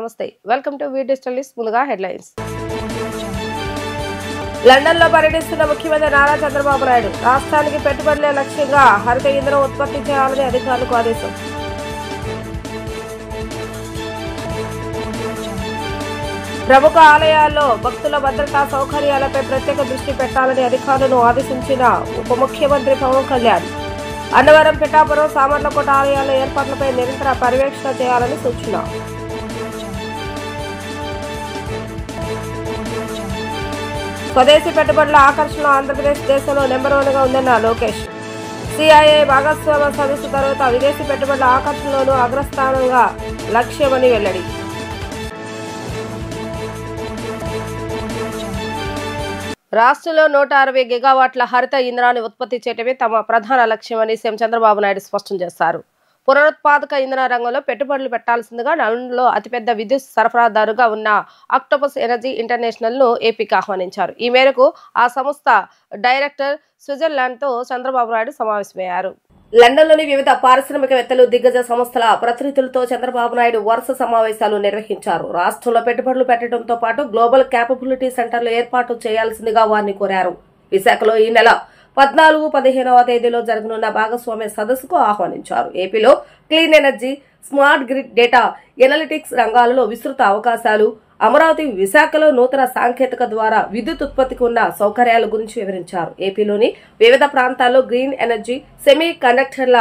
నమస్తే welcome to V digital news. ముందుగా headlines. London లో పర్యటిస్తున్న ముఖ్యమంత్రి నారా చంద్రబాబు నాయుడు రాష్ట్రానికి పెట్టుబడులే లక్ష్యంగా హరిత ఇంధనం ఉత్పత్తి చేయాలని అధికారులకు ఆదేశం. ప్రముఖ ఆలయాల్లో భక్తుల భద్రతా సౌకర్యాలపై ప్రత్యేక దృష్టి పెట్టాలని అధికారులను ఆదేశించిన ఉప ముఖ్యమంత్రి పవన్ కళ్యాణ్. అన్నవరం, పిఠాపురం, సామర్లకోట ఆలయాల ఏర్పాట్లపై నిరంతర పర్యవేక్షణ చేయాలని సూచన. స్వదేశీ పెట్టుబడుల ఆకర్షణలో ఆంధ్రప్రదేశ్ దేశంలో నెంబర్ 1 గా ఉందన్న లోకేష్. సిఐఏ భాగస్వామ్య సదస్సు తర్వాత విదేశీ పెట్టుబడుల ఆకర్షణలోనూ అగ్రస్థానంగా లక్ష్యమని వెల్లడి. రాష్ట్రంలో 160 గిగావాట్ల హరిత ఇంధనాన్ని ఉత్పత్తి చేయడమే తమ ప్రధాన లక్ష్యమని సీఎం చంద్రబాబు నాయుడు స్పష్టం చేశారు. పునరుత్పాదక ఇంధన రంగంలో పెట్టుబడులు పెట్టాల్సిందిగా లండన్లో అతిపెద్ద విద్యుత్ సరఫరాదారుగా ఉన్న ఆక్టోపస్ ఎనర్జీ ఇంటర్నేషనల్ ను ఏపీకి ఆహ్వానించారు. ఈ మేరకు ఆ సంస్థ డైరెక్టర్ స్విట్జర్లాండ్ తో చంద్రబాబు నాయుడు సమావేశమయ్యారు. లండన్లోని వివిధ పారిశ్రామికవేత్తలు, దిగ్గజ సంస్థల ప్రతినిధులతో చంద్రబాబు నాయుడు వరుస సమావేశాలు నిర్వహించారు. రాష్ట్రంలో పెట్టుబడులు పెట్టడంతో పాటు గ్లోబల్ క్యాపబిలిటీ సెంటర్లు ఏర్పాటు చేయాల్సిందిగా వారిని కోరారు. విశాఖలో ఈ నెల 14, 15వ తేదీలో జరగనున్న భాగస్వామ్య సదస్సుకు ఆహ్వానించారు. ఏపీలో clean energy, smart grid, data analytics రంగాలలో విస్తృత అవకాశాలు, అమరావతి, విశాఖలో నూతన సాంకేతిక ద్వారా విద్యుత్ ఉత్పత్తికి ఉన్న సౌకర్యాల గురించి వివరించారు. ఏపీలోని వివిధ ప్రాంతాల్లో గ్రీన్ ఎనర్జీ, సెమీ కండక్టర్ల,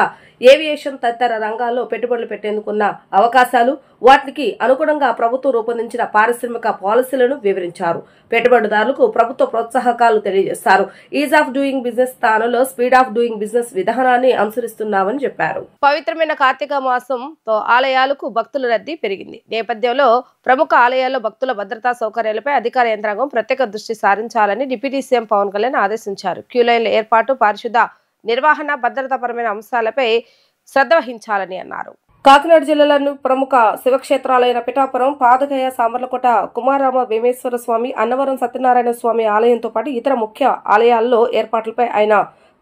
ఏవియేషన్ తదితర రంగాల్లో పెట్టుబడులు పెట్టేందుకున్న అవకాశాలు, వాటికి అనుగుణంగా ప్రభుత్వం రూపొందించిన పారిశ్రామిక పాలసీలను వివరించారు. పెట్టుబడిదారులకు ప్రభుత్వ ప్రోత్సాహకాలు తెలియజేస్తారు. ఈజ్ ఆఫ్ డూయింగ్ బిజినెస్ స్థానంలో స్పీడ్ ఆఫ్ డూయింగ్ బిజినెస్ విధానాన్ని అనుసరిస్తున్నామని చెప్పారు. పవిత్రమైన కార్తీక మాసంతో ఆలయాలకు భక్తుల రద్దీ పెరిగింది. నేపథ్యంలో ప్రముఖ ఆలయాల్లో భక్తుల భద్రతా సౌకర్యాలపై అధికార యంత్రాంగం ప్రత్యేక దృష్టి సారించాలని డిప్యూటీ సీఎం పవన్ కళ్యాణ్ ఆదేశించారు. క్యూలైన్ల ఏర్పాటు, పారిశుద్ధ నిర్వహణ, భద్రతాపరమైన అంశాలపై శ్రద్ధ వహించాలని అన్నారు. కాకినాడ జిల్లాలోని ప్రముఖ శివక్షేత్రాలైన పిఠాపురం, పాదగయ, సామర్లకోట, కుమారామ భీమేశ్వర స్వామి, అన్నవరం సత్యనారాయణ స్వామి ఆలయంతో పాటు ఇతర ముఖ్య ఆలయాల్లో ఏర్పాట్లపై ఆయన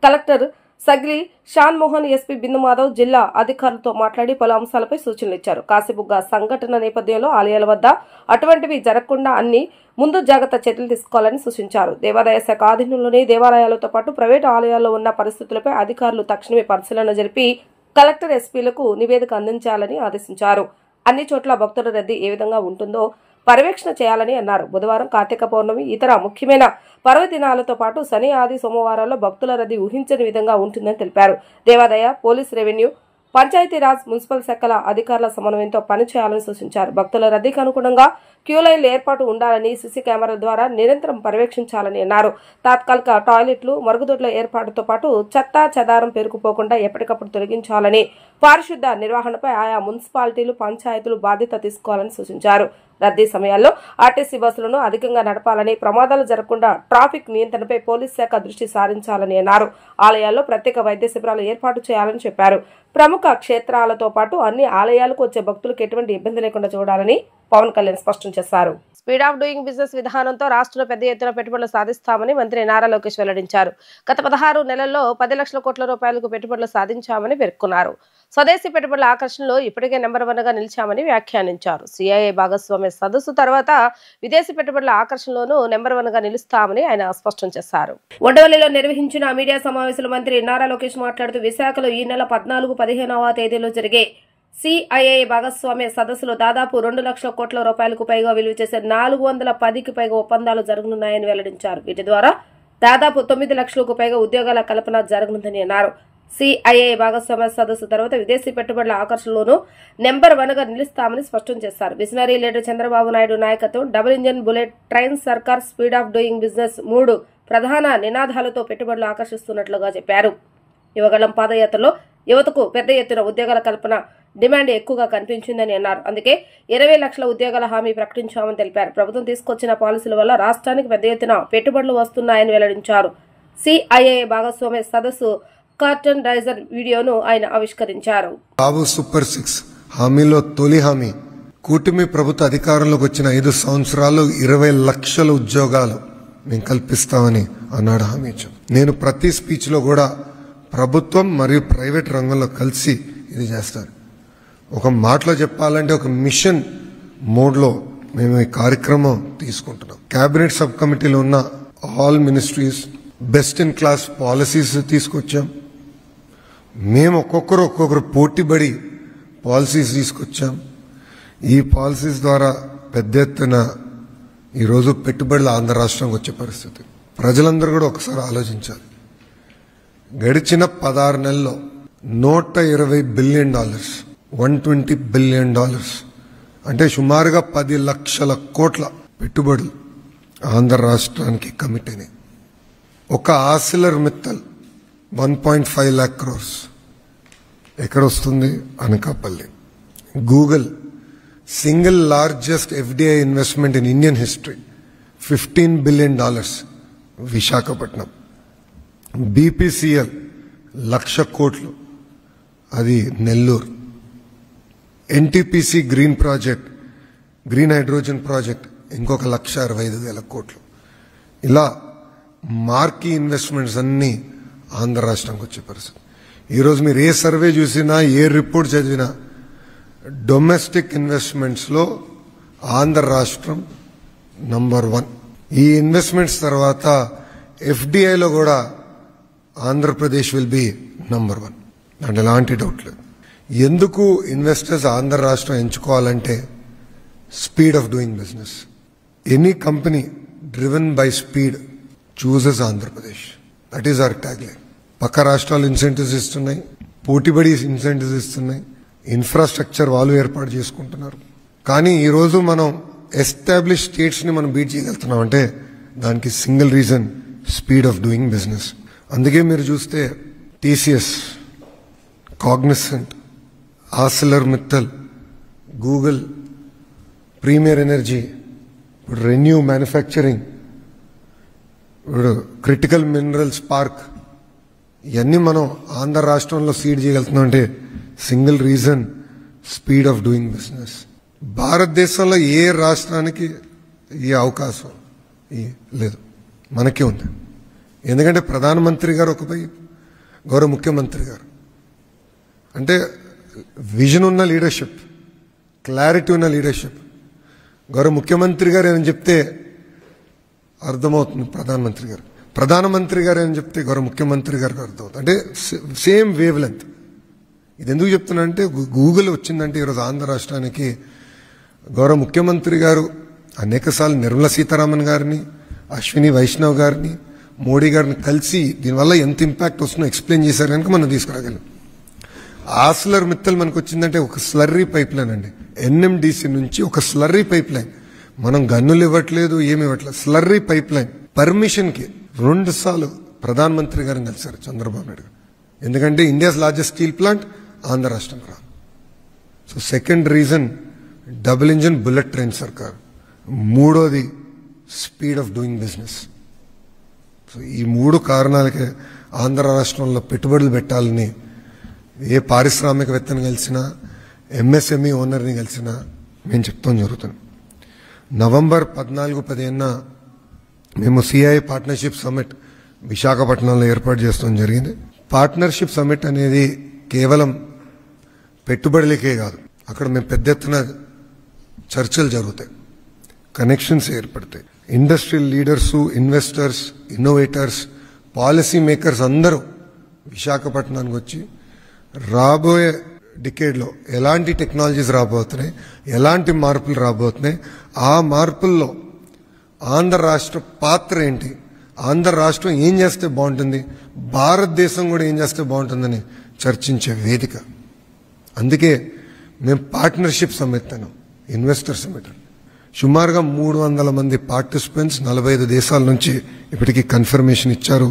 కలెక్టర్ సగిలి షాన్మోహన్, ఎస్పీ బిందు మాధవ్ జిల్లా అధికారులతో మాట్లాడి పలు అంశాలపై సూచనలు ఇచ్చారు. కాశీబుగ్గ సంఘటన నేపథ్యంలో ఆలయాల వద్ద అటువంటివి జరగకుండా అన్ని ముందు జాగ్రత్త చర్యలు తీసుకోవాలని సూచించారు. దేవాదాయ శాఖ ఆధీనంలోని దేవాలయాలతో పాటు ప్రైవేటు ఆలయాల్లో ఉన్న పరిస్థితులపై అధికారులు తక్షణమే పరిశీలన జరిపి కలెక్టర్, ఎస్పీలకు నివేదిక అందించాలని ఆదేశించారు. అన్ని చోట్ల భక్తుల రద్దీ ఏ విధంగా ఉంటుందో పర్యవేక్షణ చేయాలని అన్నారు. బుధవారం కార్తీక పౌర్ణమి, ఇతర ముఖ్యమైన పర్వదినాలతో పాటు శని, ఆది, సోమవారాల్లో భక్తుల రద్దీ ఊహించని విధంగా ఉంటుందని తెలిపారు. దేవాదాయ, పోలీస్, రెవెన్యూ, పంచాయతీరాజ్, మున్సిపల్ శాఖల అధికారుల సమన్వయంతో పనిచేయాలని సూచించారు. భక్తుల రద్దీకి అనుగుణంగా క్యూలైన్ల ఏర్పాటు ఉండాలని, సీసీ కెమెరాల ద్వారా నిరంతరం పర్యవేక్షించాలని అన్నారు. తాత్కాలిక టాయిలెట్లు, మరుగుదొడ్ల ఏర్పాటుతో పాటు చెత్త చెదారం పేరుకుపోకుండా ఎప్పటికప్పుడు తొలగించాలని, పారిశుద్ధ నిర్వహణపై ఆయా మున్సిపాలిటీలు, పంచాయతీలు బాధ్యత తీసుకోవాలని సూచించారు. రద్దీ సమయాల్లో ఆర్టీసీ బస్సులను అధికంగా నడపాలని, ప్రమాదాలు జరగకుండా ట్రాఫిక్ నియంత్రణపై పోలీస్ శాఖ దృష్టి సారించాలని అన్నారు. ఆలయాల్లో ప్రత్యేక వైద్య శిబిరాలు ఏర్పాటు చేయాలని చెప్పారు. ప్రముఖ క్షేత్రాలతో పాటు అన్ని ఆలయాలకు వచ్చే భక్తులకు ఎటువంటి ఇబ్బంది లేకుండా చూడాలని పవన్ కళ్యాణ్ స్పష్టం చేశారు. స్పీడ్ ఆఫ్ డూయింగ్ బిజినెస్ విధానంతో రాష్ట్రంలో పెద్ద ఎత్తున పెట్టుబడులు సాధిస్తామని మంత్రి నారా లోకేష్ వెల్లడించారు. గత 16 నెలల్లో 10 లక్షల కోట్ల రూపాయలకు పెట్టుబడులు సాధించామని పేర్కొన్నారు. స్వదేశీ పెట్టుబడుల ఆకర్షణలో ఇప్పటికే నెంబర్ 1 గా నిలిచామని వ్యాఖ్యానించారు. సిఐఏ భాగస్వామ్య సదస్సు తర్వాత విదేశీ పెట్టుబడుల ఆకర్షణలోనూ నెంబర్ 1 గా నిలుస్తామని ఆయన స్పష్టం చేశారు. ఉండవల్లిలో నిర్వహించిన మీడియా సమావేశంలో మంత్రి నారా లోకేష్ మాట్లాడుతూ విశాఖలో ఈ నెల 14, 15వ తేదీలో జరిగే సిఐఏ భాగస్వామ్య సదస్సులో దాదాపు 2 లక్షల కోట్ల రూపాయలకు పైగా విలువ చేసే 410కి పైగా ఒప్పందాలు జరగనున్నాయని వెల్లడించారు. వీటి ద్వారా దాదాపు 9 లక్షలకు పైగా ఉద్యోగాల కల్పన జరగనుందని అన్నారు. సిఐఏ భాగస్వామ్య సదస్సు తర్వాత విదేశీ పెట్టుబడుల ఆకర్షణలోనూ నెంబర్ 1 గా నిలుస్తామని స్పష్టం చేశారు. విజనరీ లీడర్ చంద్రబాబు నాయుడు నాయకత్వం డబుల్ ఇంజన్ బుల్లెట్ ట్రైన్ సర్కార్, స్పీడ్ ఆఫ్ డూయింగ్ బిజినెస్ 3 ప్రధాన నినాదాలతో పెట్టుబడులు ఆకర్షిస్తున్నట్లుగా చెప్పారు. యువగళం పాదయాత్రలో యువతకు పెద్ద ఎత్తున ఉద్యోగాల కల్పన డిమాండ్ ఎక్కువగా కనిపించిందని అన్నారు. అందుకే 20 లక్షల ఉద్యోగాల హామీ ప్రకటించామని తెలిపారు. ప్రభుత్వం తీసుకొచ్చిన పాలసీల వల్ల రాష్ట్రానికి పెద్ద ఎత్తున పెట్టుబడులు వస్తున్నాయని వెల్లడించారు. సిఐఏ భాగస్వామ్య సదస్సు కర్టన్ రైజర్ వీడియోను ఆయన ఆవిష్కరించారు. బాబు సూపర్ 6 హామీలో తొలి హామీ కూటమి ప్రభుత్వ అధికారంలోకి వచ్చిన 5 సంవత్సరాల్లో 20 లక్షల ఉద్యోగాలు మేము కల్పిస్తామని అన్నాడు హామీ ఇచ్చాం. నేను ప్రతి స్పీచ్ లో కూడా ప్రభుత్వం మరియు ప్రైవేట్ రంగంలో కలిసి ఇది చేస్తారు. ఒక మాటలో చెప్పాలంటే ఒక మిషన్ మోడ్లో మేము ఈ కార్యక్రమం తీసుకుంటున్నాం. కేబినెట్ సబ్ కమిటీలో ఉన్న all ministries best in class policies తీసుకొచ్చాం. మేము ఒక్కొక్కరు పోటీపడి పాలసీస్ తీసుకొచ్చాం. ఈ పాలసీస్ ద్వారా పెద్ద ఎత్తున ఈరోజు పెట్టుబడులు ఆంధ్ర రాష్ట్రానికి వచ్చే పరిస్థితి. ప్రజలందరూ కూడా ఒకసారి ఆలోచించాలి. గడిచిన 16 నెలల్లో $120 బిలియన్, $120 బిలియన్ అంటే సుమారుగా 10 లక్షల కోట్ల పెట్టుబడులు ఆంధ్ర రాష్ట్రానికి కమిట్ అయినాయి. ఒక ఆర్సిలర్ మిత్తల్ 1.5 lakh crores ఎక్కడ వస్తుంది? Anakapalli. Google single largest FDI investment in Indian history, $15 billion, Visakhapatnam. BPCL 1,00,000 కోట్లు, అది Nellore. NTPC green project, green hydrogen project, ఇంకొక 1,65,000 కోట్లు. ఇలా మార్కీ ఇన్వెస్ట్మెంట్స్ అన్నీ ఆంధ్ర రాష్ట్రానికి వచ్చే పరిస్థితి. ఈరోజు మీరు ఏ సర్వే చూసినా, ఏ రిపోర్ట్ చదివినా డొమెస్టిక్ ఇన్వెస్ట్మెంట్స్లో ఆంధ్ర రాష్ట్రం నంబర్ 1. ఈ ఇన్వెస్ట్మెంట్స్ తర్వాత FDIలో కూడా ఆంధ్రప్రదేశ్ విల్ బి నంబర్ 1. అంటే ఎలాంటి డౌట్ లేదు. ఎందుకు ఇన్వెస్టర్స్ ఆంధ్ర రాష్ట్రం ఎంచుకోవాలంటే speed of doing business. Any company driven by speed chooses Andhra Pradesh. That is our tag line. పక్క రాష్ట్రాలు ఇన్సెంటివ్స్ ఇస్తున్నాయి, పోటీపడి ఇన్సెంటివ్స్ ఇస్తున్నాయి, ఇన్ఫ్రాస్ట్రక్చర్ వాళ్ళు ఏర్పాటు చేసుకుంటున్నారు. కానీ ఈరోజు మనం ఎస్టాబ్లిష్ స్టేట్స్ని మనం బీట్ చేయగలుగుతున్నాం అంటే దానికి single reason speed of doing business. అందుకే మీరు చూస్తే TCS, Cognizant, Arcelor Mittal, Google, premier energy, ఇప్పుడు రెన్యూ మ్యానుఫ్యాక్చరింగ్, ఇప్పుడు క్రిటికల్ మినరల్స్ పార్క్, ఇవన్నీ మనం ఆంధ్ర రాష్ట్రంలో సీడ్ చేయగలుగుతున్నాం అంటే single reason speed of doing business. భారతదేశంలో ఏ రాష్ట్రానికి ఈ అవకాశం లేదు, మనకే ఉంది. ఎందుకంటే ప్రధానమంత్రి గారు ఒకవైపు, గౌరవ ముఖ్యమంత్రి గారు అంటే విజన్ ఉన్న లీడర్షిప్, క్లారిటీ ఉన్న లీడర్షిప్. గౌరవ ముఖ్యమంత్రి గారు ఏమని చెప్తే అర్థమవుతుంది ప్రధానమంత్రి గారు ఏమని చెప్తే గౌరవ ముఖ్యమంత్రి గారికి అర్థమవుతుంది. అంటే సేమ్ వేవ్ లెంత్. ఇది ఎందుకు చెప్తున్నా అంటే గూగుల్ వచ్చిందంటే ఈరోజు ఆంధ్ర రాష్ట్రానికి గౌరవ ముఖ్యమంత్రి గారు అనేకసార్లు నిర్మలా సీతారామన్ గారిని, అశ్విని వైష్ణవ్ గారిని, మోడీ గారిని కలిసి దీనివల్ల ఎంత ఇంపాక్ట్ వస్తుందో ఎక్స్ప్లెయిన్ చేశారు కనుక మనం తీసుకురాగలం. ఆర్సిలర్ మిత్తల్ మనకు వచ్చిందంటే ఒక స్లర్రీ పైప్ లైన్ అండి. NMDC నుంచి ఒక స్లర్రీ పైప్ లైన్. మనం గన్నులు ఇవ్వట్లేదు, ఏమి ఇవ్వట్లేదు, స్లర్రీ పైప్ లైన్ పర్మిషన్కి 2 సార్లు ప్రధానమంత్రి గారిని కలిశారు చంద్రబాబు నాయుడు గారు. ఎందుకంటే India's largest steel plant Andhra రాష్ట్రం రా. So second reason double engine bullet train సర్కార్. మూడోది speed of doing business. So ఈ 3 కారణాలకే ఆంధ్ర రాష్ట్రంలో పెట్టుబడులు పెట్టాలని ఏ పారిశ్రామికవేత్తని కలిసినా, MSME ఓనర్ని కలిసినా మేము చెప్తాం జరుగుతుంది. నవంబర్ 14-15 మేము CII పార్ట్నర్షిప్ సమ్మిట్ విశాఖపట్నంలో ఏర్పాటు చేస్తాం జరిగింది. పార్ట్నర్షిప్ సమ్మిట్ అనేది కేవలం పెట్టుబడులకే కాదు, అక్కడ మేము పెద్ద ఎత్తున చర్చలు జరుగుతాయి, కనెక్షన్స్ ఏర్పడతాయి. Industrial leaders, investors, innovators, policy makers అందరూ విశాఖపట్నానికి వచ్చి రాబోయే డికేడ్లో ఎలాంటి టెక్నాలజీస్ రాబోతున్నాయి, ఎలాంటి మార్పులు రాబోతున్నాయి, ఆ మార్పుల్లో ఆంధ్ర రాష్ట్ర పాత్ర ఏంటి, ఆంధ్ర రాష్ట్రం ఏం చేస్తే బాగుంటుంది, భారతదేశం కూడా ఏం చేస్తే బాగుంటుందని చర్చించే వేదిక. అందుకే మేము పార్ట్నర్షిప్ సమ్మిట్ అన్నాం, ఇన్వెస్టర్ సమ్మిట్. సుమారుగా 300 మంది పార్టిసిపెంట్స్ 45 దేశాల నుంచి ఇప్పటికీ కన్ఫర్మేషన్ ఇచ్చారు.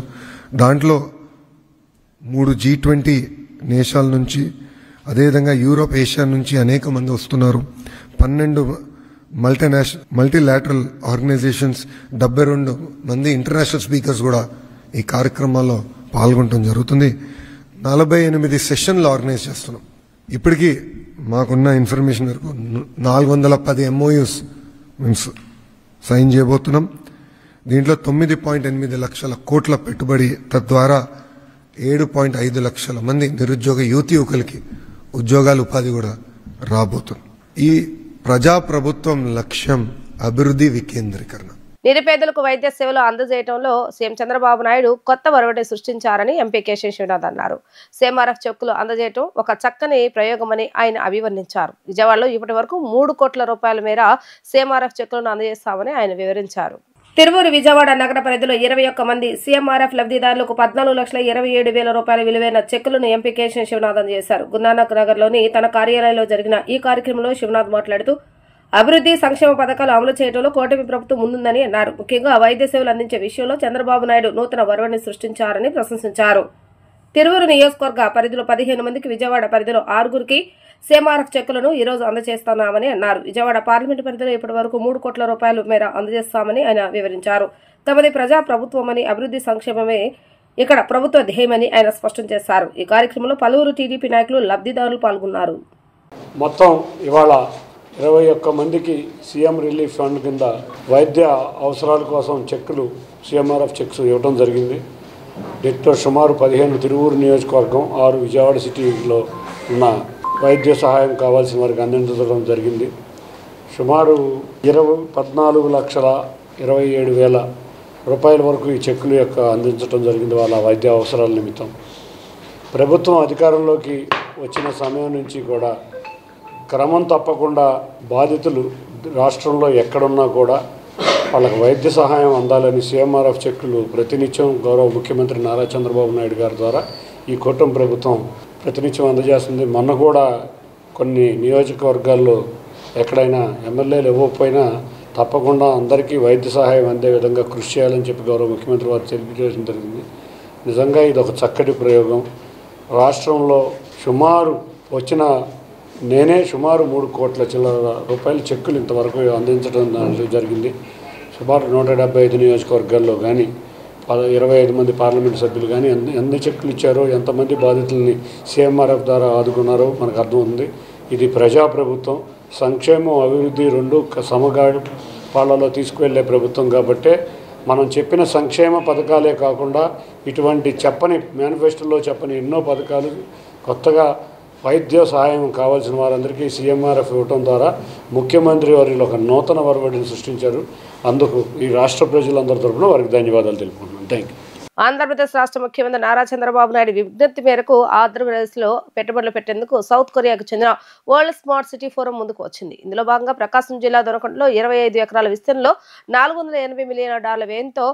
దాంట్లో 3 G20 దేశాల నుంచి, అదేవిధంగా యూరోప్, ఏషియా నుంచి అనేక మంది వస్తున్నారు. 12 మల్టీలాటరల్ ఆర్గనైజేషన్స్, 72 మంది ఇంటర్నేషనల్ స్పీకర్స్ కూడా ఈ కార్యక్రమాల్లో పాల్గొనడం జరుగుతుంది. 48 సెషన్లు ఆర్గనైజ్ చేస్తున్నాం. ఇప్పటికీ మాకున్న ఇన్ఫర్మేషన్ వరకు 410 MOUs మేము సైన్ చేయబోతున్నాం. దీంట్లో 9.8 లక్షల కోట్ల పెట్టుబడి, తద్వారా 7.5 లక్షల మంది నిరుద్యోగ యువతీయువకులకి ఉద్యోగాలు, ఉపాధి కూడా రాబోతుంది. ఈ ప్రజాప్రభుత్వం లక్ష్యం అభివృద్ధి వికేంద్రీకరణ. నిరుపేదలకు వైద్య సేవలు అందజేయడంలో సీఎం చంద్రబాబు నాయుడు కొత్త ఒరవడిని సృష్టించారని ఎంపీ కేశవ శివనాథ్ అన్నారు. CMRF చెక్కులు అందజేయడం ఒక చక్కని ప్రయోగమని ఆయన అభివర్ణించారు. విజయవాడలో ఇప్పటి వరకు 3 కోట్ల రూపాయల మేర CMRF చెక్కులను అందజేస్తామని ఆయన వివరించారు. తిరువూరు విజయవాడ నగర పరిధిలో 21 మంది CMRF లబ్ధిదారులకు 14,27,000 రూపాయల విలువైన చెక్కులను ఎంపీ కేశవ శివనాథ్ అందజేశారు. గురునానక్ నగర్లోని తన కార్యాలయంలో జరిగిన ఈ కార్యక్రమంలో శివనాథ్ మాట్లాడుతూ అభివృద్ధి సంక్షేమ పథకాలు అమలు చేయడంలో కూటమి ప్రభుత్వం ముందుందని అన్నారు. ముఖ్యంగా వైద్య సేవలు అందించే విషయంలో చంద్రబాబు నాయుడు నూతన ఒరవడిని సృష్టించారని ప్రశంసించారు. తిరువూరు నియోజకవర్గ పరిధిలో 15 మందికి, విజయవాడ పరిధిలో 6గురికి CMRF చెక్కులను ఈ రోజు అందజేస్తున్నామని అన్నారు. విజయవాడ పార్లమెంటు పరిధిలో ఇప్పటి వరకు 3 కోట్ల రూపాయల మేర అందజేస్తామని ఆయన వివరించారు. తమది ప్రజా ప్రభుత్వమని, అభివృద్ధి సంక్షేమమే ఇక్కడ ప్రభుత్వ ధ్యేయమని ఆయన స్పష్టం చేశారు. ఈ కార్యక్రమంలో పలువురు టీడీపీ నాయకులు, లబ్ధిదారులు పాల్గొన్నారు. మొత్తం ఇవాళ 21 మందికి సీఎం రిలీఫ్ ఫండ్ కింద వైద్య అవసరాల కోసం చెక్కులు, CMRF చెక్స్ ఇవ్వడం జరిగింది. దీంట్లో సుమారు 15 తిరువూరు నియోజకవర్గం, 6 విజయవాడ సిటీలో ఉన్న వైద్య సహాయం కావాల్సిన వారికి అందించడం జరిగింది. సుమారు 14,27,000 రూపాయల వరకు ఈ చెక్కుల యొక్క అందించడం జరిగింది వాళ్ళ వైద్య అవసరాల నిమిత్తం. ప్రభుత్వం అధికారంలోకి వచ్చిన సమయం నుంచి కూడా క్రమం తప్పకుండా బాధితులు రాష్ట్రంలో ఎక్కడున్నా కూడా వాళ్ళకి వైద్య సహాయం అందాలని CMRF చెక్కులు ప్రతినిత్యం గౌరవ ముఖ్యమంత్రి నారా చంద్రబాబు నాయుడు గారి ద్వారా ఈ కూటమి ప్రభుత్వం ప్రతినిత్యం అందజేస్తుంది. మొన్న కూడా కొన్ని నియోజకవర్గాల్లో ఎక్కడైనా ఎమ్మెల్యేలు ఇవ్వకపోయినా తప్పకుండా అందరికీ వైద్య సహాయం అందే విధంగా కృషి చేయాలని చెప్పి గౌరవ ముఖ్యమంత్రి వారు తెలియజేయడం జరిగింది. నిజంగా ఇది ఒక చక్కటి ప్రయోగం. రాష్ట్రంలో సుమారు 3 కోట్ల చిల్లర రూపాయల చెక్కులు ఇంతవరకు అందించడం జరిగింది. సుమారు 175 నియోజకవర్గాల్లో కానీ 25 మంది పార్లమెంటు సభ్యులు కానీ ఎన్ని చెక్కులు ఇచ్చారో, ఎంతమంది బాధితుల్ని CMRF ద్వారా ఆదుకున్నారో మనకు అర్థమవుతుంది. ఇది ప్రజాప్రభుత్వం, సంక్షేమం అభివృద్ధి రెండు సమపాళ్లలో తీసుకువెళ్లే ప్రభుత్వం కాబట్టే మనం చెప్పిన సంక్షేమ పథకాలే కాకుండా ఇటువంటి మేనిఫెస్టోలో చెప్పని ఎన్నో పథకాలు కొత్తగా వైద్య సహాయం కావాల్సిన వారందరికీ CMRF ఇవ్వడం ద్వారా ముఖ్యమంత్రి వారిలో ఒక నూతన ఒరవడిని సృష్టించారు. అందుకు ఈ రాష్ట్ర ప్రజలందరి తరపున వారికి ధన్యవాదాలు తెలుపుకుంటున్నాను. Thank you. ఆంధ్రప్రదేశ్ రాష్ట్ర ముఖ్యమంత్రి నారా చంద్రబాబు నాయుడు విజ్ఞప్తి మేరకు ఆంధ్రప్రదేశ్లో పెట్టుబడులు పెట్టేందుకు సౌత్ కొరియాకు చెందిన వరల్డ్ స్మార్ట్ సిటీ ఫోరం ముందుకు వచ్చింది. ఇందులో భాగంగా ప్రకాశం జిల్లా దొనకొండలో 25 ఎకరాల విస్తీర్ణంలో $480 మిలియన్ వ్యయంతో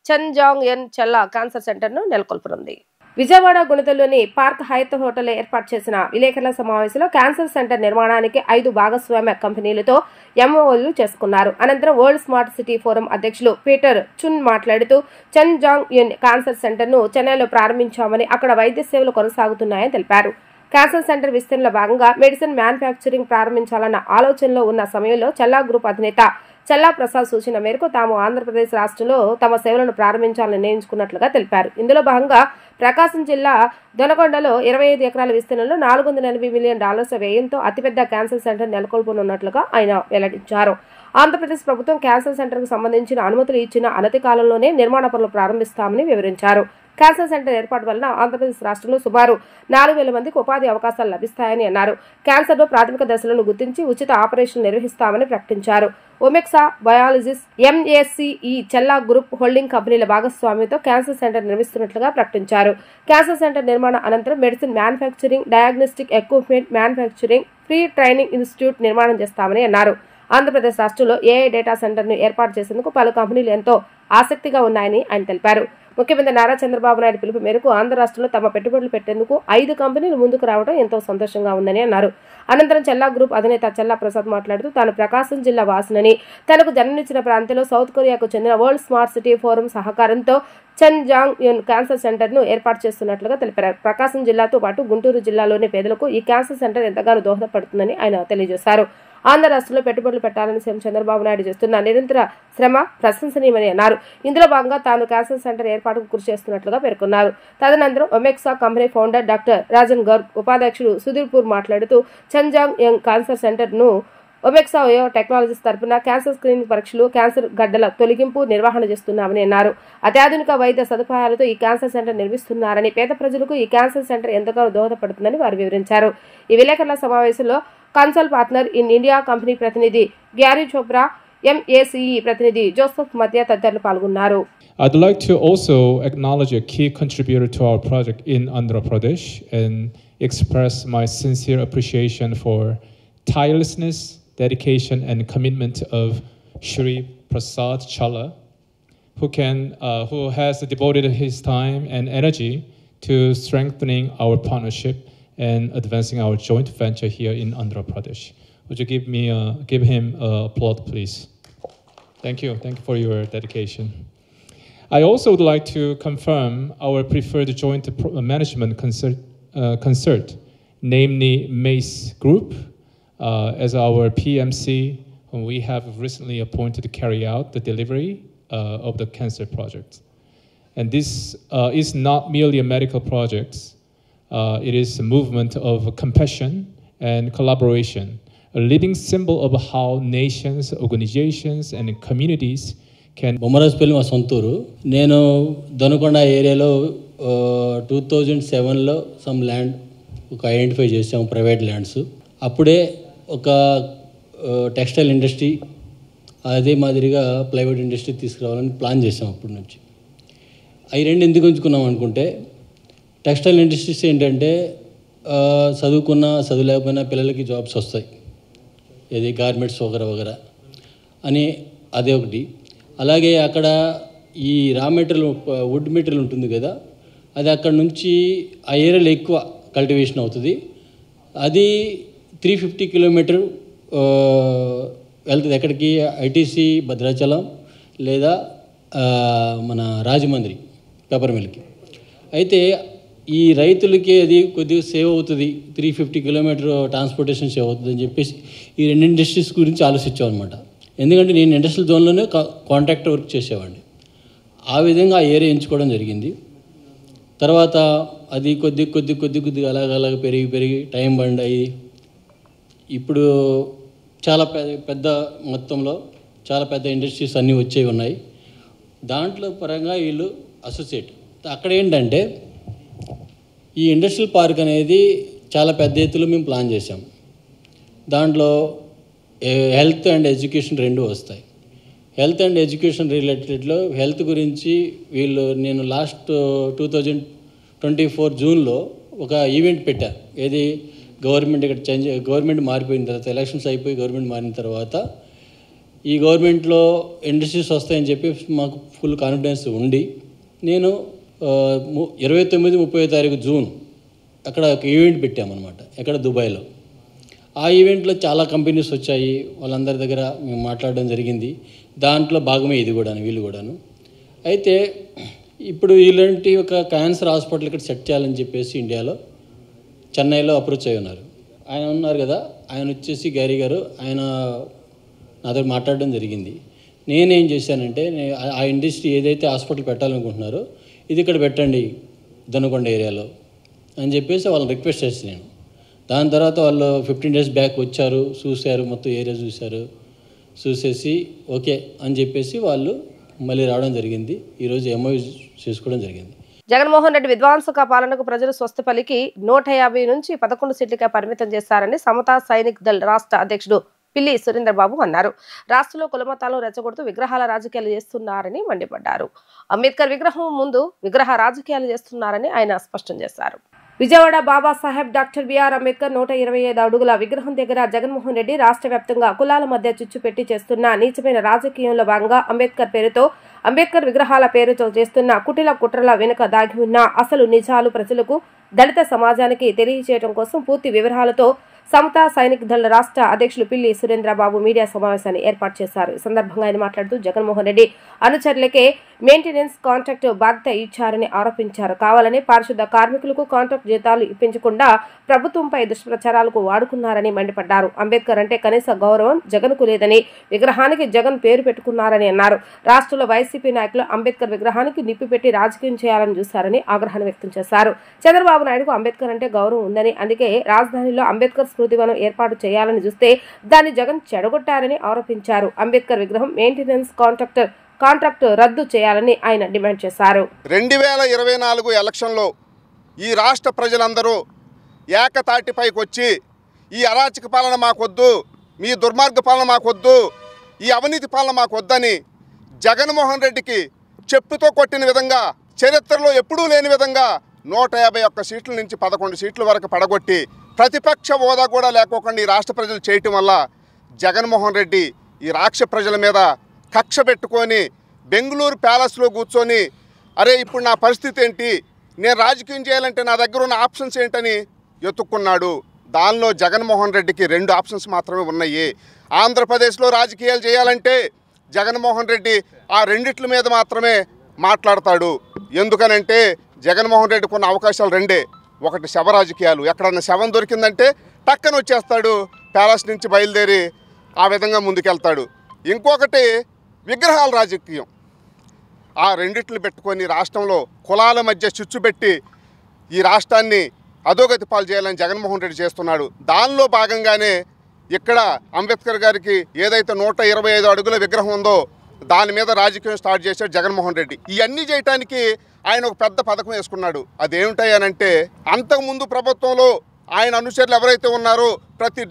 చన్జాంగ్ ఎన్ చెల్లా క్యాన్సర్ సెంటర్ను నెలకొల్పనుంది. విజయవాడ గుణదల్లోని పార్క్ హయత్ హోటల్ ఏర్పాటు చేసిన విలేకరుల సమావేశంలో క్యాన్సర్ సెంటర్ నిర్మాణానికి 5 భాగస్వామ్య కంపెనీలతో MOUలు చేసుకున్నారు. అనంతరం వరల్డ్ స్మార్ట్ సిటీ ఫోరం అధ్యక్షులు పీటర్ చున్ మాట్లాడుతూ చన్జాంగ్ ఎన్ క్యాన్సర్ సెంటర్ను చెన్నైలో ప్రారంభించామని, అక్కడ వైద్య సేవలు కొనసాగుతున్నాయని తెలిపారు. క్యాన్సర్ సెంటర్ విస్తరణలో భాగంగా మెడిసిన్ మ్యానుఫ్యాక్చరింగ్ ప్రారంభించాలన్న ఆలోచనలో ఉన్న సమయంలో చెల్లా గ్రూప్ అధినేత చెల్లా ప్రసాద్ సూచన మేరకు తాము ఆంధ్రప్రదేశ్ రాష్ట్రంలో తమ సేవలను ప్రారంభించాలని నిర్ణయించుకున్నట్లుగా తెలిపారు. ఇందులో భాగంగా ప్రకాశం జిల్లా దొనకొండలో 25 ఎకరాల విస్తీర్ణంలో $480 మిలియన్ వ్యయంతో అతిపెద్ద క్యాన్సర్ సెంటర్ నెలకొల్పనున్నట్లుగా ఆయన వెల్లడించారు. ఆంధ్రప్రదేశ్ ప్రభుత్వం క్యాన్సర్ సెంటర్కు సంబంధించిన అనుమతులు ఇచ్చిన అనతి కాలంలోనే నిర్మాణ పనులు ప్రారంభిస్తామని వివరించారు. క్యాన్సర్ సెంటర్ ఏర్పాటు వలన ఆంధ్రప్రదేశ్ రాష్ట్రంలో సుమారు 4,000 మందికి ఉపాధి అవకాశాలు లభిస్తాయని అన్నారు. క్యాన్సర్లో ప్రాథమిక దశలను గుర్తించి ఉచిత ఆపరేషన్లు నిర్వహిస్తామని ప్రకటించారు. ఒమెక్సా బయాలజిస్ MACE చెల్లా గ్రూప్ హోల్డింగ్ కంపెనీల భాగస్వామ్యంతో క్యాన్సర్ సెంటర్ నిర్మిస్తున్నట్లుగా ప్రకటించారు. క్యాన్సర్ సెంటర్ నిర్మాణ అనంతరం medicine manufacturing, diagnostic equipment manufacturing, free training institute నిర్మాణం చేస్తామని అన్నారు. ఆంధ్రప్రదేశ్ రాష్ట్రంలో AI డేటా సెంటర్ను ఏర్పాటు చేసేందుకు పలు కంపెనీలు ఎంతో ఆసక్తిగా ఉన్నాయని ఆయన తెలిపారు. ముఖ్యమంత్రి నారా చంద్రబాబు నాయుడు పిలుపు మేరకు ఆంధ్ర రాష్ట్రంలో తమ పెట్టుబడులు పెట్టేందుకు 5 కంపెనీలు ముందుకు రావడం ఎంతో సంతోషంగా ఉందని అన్నారు. అనంతరం చెల్లా గ్రూప్ అధినేత చెల్లా ప్రసాద్ మాట్లాడుతూ తాను ప్రకాశం జిల్లా వాసినని, తనకు జన్మనిచ్చిన ప్రాంతంలో సౌత్ కొరియాకు చెందిన వరల్డ్ స్మార్ట్ సిటీ ఫోరం సహకారంతో చన్జాంగ్ ఎన్ క్యాన్సర్ సెంటర్ను ఏర్పాటు చేస్తున్నట్లుగా తెలిపారు. ప్రకాశం జిల్లాతో పాటు గుంటూరు జిల్లాలోని పేదలకు ఈ క్యాన్సర్ సెంటర్ ఎంతగానో దోహదపడుతుందని ఆయన తెలియజేశారు. ఆంధ్ర రాష్ట్రంలో పెట్టుబడులు పెట్టాలని సీఎం చంద్రబాబు నాయుడు చేస్తున్న నిరంతర శ్రమ ప్రశంసనీయమని అన్నారు. ఇందులో భాగంగా తాను క్యాన్సర్ సెంటర్ ఏర్పాటుకు కృషి చేస్తున్నట్లుగా పేర్కొన్నారు. తదనంతరం Omexa company founder doctor Rajan Garg, ఉపాధ్యక్షుడు సుధీర్ పూర్ మాట్లాడుతూ చన్జాంగ్ యంగ్ క్యాన్సర్ సెంటర్ను ఒబెక్సా బయో టెక్నాలజీస్ తరపున క్యాన్సర్ స్క్రీనింగ్ పరీక్షలు, క్యాన్సర్ గడ్డల తొలగింపు నిర్వహణ చేస్తున్నామని అన్నారు. అత్యాధునిక వైద్య సదుపాయాలతో ఈ క్యాన్సర్ సెంటర్ నిర్మిస్తున్నారని, పేద ప్రజలకు ఈ క్యాన్సర్ సెంటర్ ఎంతగానో దోహదపడుతుందని వారు వివరించారు. ఈ విలేకరుల సమావేశంలో console partner in India company ప్రతినిధి గ్యారీ చోప్రా, MACE ప్రతినిధి జోసెఫ్ మధ్య తదితరులు పాల్గొన్నారు. I'd like to also acknowledge a key contributor to our project in Andhra Pradesh and express my sincere appreciation for tirelessness, dedication and commitment of Shri Prasad Challa, who has devoted his time and energy to strengthening our partnership and advancing our joint venture here in Andhra Pradesh. Would you give him applause, please? Thank you for your dedication. I also would like to confirm our preferred joint management concert, namely MACE Group, as our PMC, whom we have recently appointed to carry out the delivery of the cancer project. And this is not merely a medical project. It is a movement of compassion and collaboration, a living symbol of how nations, organizations, and communities can. Bommarajupalli మా సొంతూరు. నేను దొనకొండ ఏరియాలో 2007లో some land ఒక identify చేసాము, private lands. అప్పుడే ఒక textile industry, అదే మాదిరిగా ప్లైవుడ్ ఇండస్ట్రీ తీసుకురావాలని ప్లాన్ చేసాం. అప్పటి నుంచి అవి రెండు ఎందుకు ఉంచుకున్నాం అనుకుంటే, టెక్స్టైల్ ఇండస్ట్రీస్ ఏంటంటే చదువు లేకపోయినా పిల్లలకి జాబ్స్ వస్తాయి, ఇది గార్మెంట్స్ వగరా అని అదే ఒకటి. అలాగే అక్కడ ఈ రా మెటీరియల్, వుడ్ మెటీరియల్ ఉంటుంది కదా, అది అక్కడ నుంచి ఆ ఏరియాలో ఎక్కువ కల్టివేషన్ అవుతుంది. అది 350 కిలోమీటర్ వెళ్తుంది. ఎక్కడికి? ఐటీసీ భద్రాచలం లేదా మన రాజమండ్రి పేపర్ మిల్కి. అయితే ఈ రైతులకి అది కొద్దిగా సేవ్ అవుతుంది, 350 కిలోమీటర్ ట్రాన్స్పోర్టేషన్ సేవ్ అవుతుంది అని చెప్పేసి ఈ రెండు ఇండస్ట్రీస్ గురించి ఆలోచించాం అనమాట. ఎందుకంటే నేను ఇండస్ట్రియల్ జోన్లోనే కాంట్రాక్టర్ వర్క్ చేసేవాడిని. ఆ విధంగా ఆ ఏరియా ఎంచుకోవడం జరిగింది. తర్వాత అది కొద్దిగా అలాగ పెరిగి టైం బండ్ అయ్యి ఇప్పుడు చాలా పెద్ద మొత్తంలో చాలా పెద్ద ఇండస్ట్రీస్ అన్నీ వచ్చేవి ఉన్నాయి. దాంట్లో పరంగా వీళ్ళు అసోసియేట్. అక్కడ ఏంటంటే ఈ ఇండస్ట్రియల్ పార్క్ అనేది చాలా పెద్ద ఎత్తులో మేము ప్లాన్ చేసాం. దాంట్లో హెల్త్ అండ్ ఎడ్యుకేషన్ రెండు వస్తాయి. హెల్త్ అండ్ ఎడ్యుకేషన్ రిలేటెడ్లో హెల్త్ గురించి నేను లాస్ట్ 2024 జూన్లో ఒక ఈవెంట్ పెట్టాను. ఏది? గవర్నమెంట్ ఇక్కడ గవర్నమెంట్ మారిపోయిన తర్వాత, ఎలక్షన్స్ అయిపోయి గవర్నమెంట్ మారిన తర్వాత ఈ గవర్నమెంట్లో ఇండస్ట్రీస్ వస్తాయని చెప్పి మాకు ఫుల్ కాన్ఫిడెన్స్ ఉండి నేను 29-30 తారీఖు జూన్ అక్కడ ఒక ఈవెంట్ పెట్టామన్నమాట. ఎక్కడ? దుబాయ్లో. ఆ ఈవెంట్లో చాలా కంపెనీస్ వచ్చాయి. వాళ్ళందరి దగ్గర మేము మాట్లాడడం జరిగింది. దాంట్లో భాగమే ఇది కూడాను, వీళ్ళు కూడాను. అయితే ఇప్పుడు ఇలాంటి ఒక క్యాన్సర్ హాస్పిటల్ ఇక్కడ సెట్ చేయాలని చెప్పేసి ఇండియాలో చెన్నైలో అప్రోచ్ అయి ఉన్నారు. ఆయన ఉన్నారు కదా, ఆయన వచ్చేసి గ్యారీ గారు, ఆయన నాతో మాట్లాడడం జరిగింది. నేనేం చేశానంటే, ఆ ఇండస్ట్రీ ఏదైతే హాస్పిటల్ పెట్టాలనుకుంటున్నారో ఇది ఇక్కడ పెట్టండి దొనకొండ ఏరియాలో అని చెప్పేసి వాళ్ళని రిక్వెస్ట్ చేసి నేను. దాని తర్వాత వాళ్ళు 15 days బ్యాక్ వచ్చారు, చూశారు, మొత్తం ఏరియా చూసేసి ఓకే అని చెప్పేసి వాళ్ళు మళ్ళీ రావడం జరిగింది. ఈరోజు MOU చేసుకోవడం జరిగింది. జగన్మోహన్ రెడ్డి విధ్వంసక పాలనకు ప్రజలు స్వస్తి పలికి 150 నుంచి 11 సీట్లకే పరిమితం చేశారని సమతా సైనిక్ దళ్ రాష్ట్ర అధ్యక్షుడు పిల్లి సురేంద్రబాబు అన్నారు. రాష్ట్రంలో కులమతాలను రెచ్చగొడుతూ విగ్రహాల రాజకీయాలు చేస్తున్నారని మండిపడ్డారు. అంబేద్కర్ విగ్రహం ముందు విగ్రహ రాజకీయాలు చేస్తున్నారని ఆయన స్పష్టం చేశారు. విజయవాడ బాబాసాహెబ్ డాక్టర్ బిఆర్ అంబేద్కర్ 125 అడుగుల విగ్రహం దగ్గర జగన్మోహన్ రెడ్డి రాష్ట్ర వ్యాప్తంగా కులాల మధ్య చిచ్చు పెట్టి చేస్తున్న నీచమైన రాజకీయంలో భాగంగా అంబేద్కర్ విగ్రహాల పేరుతో చేస్తున్న కుటిల కుట్రల వెనుక దాగి ఉన్న అసలు నిజాలు ప్రజలకు, దళిత సమాజానికి తెలియజేయడం కోసం పూర్తి వివరాలతో సమతా సైనిక్ దళ రాష్ట్ర అధ్యక్షులు పిల్లి సురేంద్రబాబు మీడియా సమావేశాన్ని ఏర్పాటు చేశారు. ఈ సందర్భంగా ఆయన మాట్లాడుతూ జగన్మోహన్ రెడ్డి అనుచరులకే మెయింటెనెన్స్ కాంట్రాక్ట్ బాధ్యత ఇచ్చారని ఆరోపించారు. కావాలని పారిశుద్ధ కార్మికులకు కాంట్రాక్ట్ జీతాలు ఇప్పించకుండా ప్రభుత్వంపై దుష్ప్రచారాలకు వాడుకున్నారని మండిపడ్డారు. అంబేద్కర్ అంటే కనీస గౌరవం జగన్కు లేదని, విగ్రహానికి జగన్ పేరు పెట్టుకున్నారని అన్నారు. రాష్ట్రంలో వైసీపీ నాయకులు అంబేద్కర్ విగ్రహానికి నిప్పు పెట్టి రాజకీయం చేయాలని చూశారని ఆగ్రహాన్ని వ్యక్తం చేశారు. చంద్రబాబు నాయుడుకు అంబేద్కర్ అంటే గౌరవం ఉందని, అందుకే రాజధానిలో అంబేద్కర్ స్మృతివనం ఏర్పాటు చేయాలని చూస్తే దాన్ని జగన్ చెడగొట్టారని ఆరోపించారు. అంబేద్కర్ విగ్రహం మెయింటెనెన్స్ కాంట్రాక్ట్ రద్దు చేయాలని ఆయన డిమాండ్ చేశారు. 2024 ఎలక్షన్లో ఈ రాష్ట్ర ప్రజలందరూ ఏకతాటిపైకి వచ్చి ఈ అరాచక పాలన మాకొద్దు, మీ దుర్మార్గ పాలన మాకొద్దు, ఈ అవినీతి పాలన మాకొద్దని జగన్మోహన్ రెడ్డికి చెప్పుతో కొట్టిన విధంగా, చరిత్రలో ఎప్పుడూ లేని విధంగా 151 సీట్ల నుంచి 11 సీట్ల వరకు పడగొట్టి ప్రతిపక్ష హోదా కూడా లేకోకుండా ఈ రాష్ట్ర ప్రజలు చేయటం వల్ల జగన్మోహన్ రెడ్డి ఈ రాష్ట్ర ప్రజల మీద కక్ష పెట్టుకొని బెంగళూరు ప్యాలెస్లో కూర్చొని అరే ఇప్పుడు నా పరిస్థితి ఏంటి, నేను రాజకీయం చేయాలంటే నా దగ్గర ఉన్న ఆప్షన్స్ ఏంటని ఎత్తుక్కున్నాడు. దానిలో జగన్మోహన్ రెడ్డికి 2 ఆప్షన్స్ మాత్రమే ఉన్నాయి. ఆంధ్రప్రదేశ్లో రాజకీయాలు చేయాలంటే జగన్మోహన్ రెడ్డి ఆ రెండిట్ల మీద మాత్రమే మాట్లాడతాడు. ఎందుకనంటే జగన్మోహన్ రెడ్డికి ఉన్న అవకాశాలు 2. ఒకటి శవ రాజకీయాలు, ఎక్కడన్నా శవం దొరికిందంటే టక్కన వచ్చేస్తాడు, ప్యాలెస్ నుంచి బయలుదేరి ఆ విధంగా ముందుకెళ్తాడు. ఇంకొకటి విగ్రహాల రాజకీయం. ఆ రెండిట్లు పెట్టుకొని రాష్ట్రంలో కులాల మధ్య చిచ్చు పెట్టి ఈ రాష్ట్రాన్ని అధోగతి పాలు చేయాలని జగన్మోహన్ రెడ్డి చేస్తున్నాడు. దానిలో భాగంగానే ఇక్కడ అంబేద్కర్ గారికి ఏదైతే 125 అడుగుల విగ్రహం ఉందో దాని మీద రాజకీయం స్టార్ట్ చేశాడు జగన్మోహన్ రెడ్డి. ఇవన్నీ చేయటానికి ఆయన ఒక పెద్ద పథకం వేసుకున్నాడు. అదేమిటాయనంటే అంతకుముందు ప్రభుత్వంలో ఆయన అనుచరులు ఎవరైతే ఉన్నారో ప్రతి